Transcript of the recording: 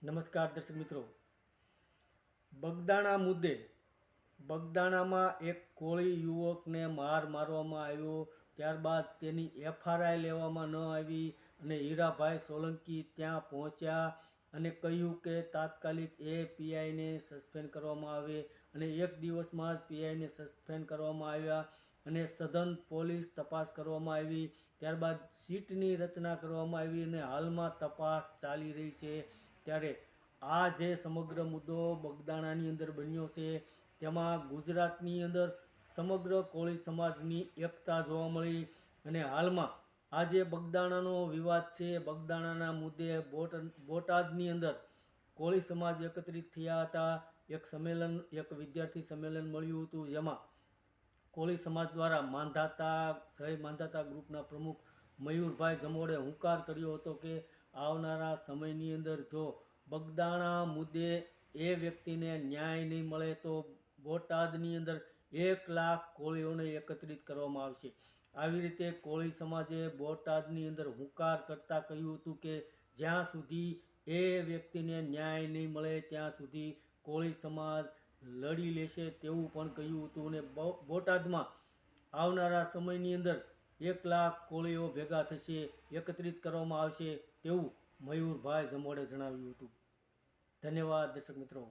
નમસ્કાર દર્શક મિત્રો, બગદાણા મુદ્દે બગદાણામાં એક કોળી યુવકને મારવામાં આવ્યો. ત્યારબાદ તેની એફઆરઆઈ લેવામાં ન આવી અને હીરાભાઈ સોલંકી ત્યાં પહોંચ્યા અને કહ્યું કે તાત્કાલિક એ પીઆઈને સસ્પેન્ડ કરવામાં આવે અને એક દિવસમાં જ પીઆઈને સસ્પેન્ડ કરવામાં આવ્યા અને સઘન પોલીસ તપાસ કરવામાં આવી. ત્યારબાદ સીટની રચના કરવામાં આવી અને હાલમાં તપાસ ચાલી રહી છે. ત્યારે આ જે સમગ્ર મુદ્દો બગદાણાની અંદર બન્યો છે તેમાં ગુજરાતની અંદર સમગ્ર કોળી સમાજની એકતા જોવા મળી અને હાલમાં આ જે બગદાણાનો વિવાદ છે, બગદાણાના મુદ્દે બોટાદની અંદર કોળી સમાજ એકત્રિત થયા હતા. એક વિદ્યાર્થી સંમેલન મળ્યું હતું, જેમાં કોળી સમાજ દ્વારા માંધાતા ગ્રુપના પ્રમુખ મયુરભાઈ જમોડે હુંકાર કર્યો હતો કે આવનારા સમયની અંદર જો બગદાણા મુદ્દે એ વ્યક્તિને ન્યાય નહીં મળે તો બોટાદની અંદર 1 લાખ કોળીઓને એકત્રિત કરવામાં આવશે. આવી રીતે કોળી સમાજે બોટાદની અંદર હુંકાર કરતાં કહ્યું હતું કે જ્યાં સુધી એ વ્યક્તિને ન્યાય નહીં મળે ત્યાં સુધી કોળી સમાજ લડી લેશે તેવું પણ કહ્યું હતું. અને બોટાદમાં આવનારા સમયની અંદર 1 લાખ કોળીઓ ભેગા થશે, એકત્રિત કરવામાં આવશે તેવું મયુરભાઈ જમોડે જણાવ્યું હતું. ધન્યવાદ દર્શક મિત્રો.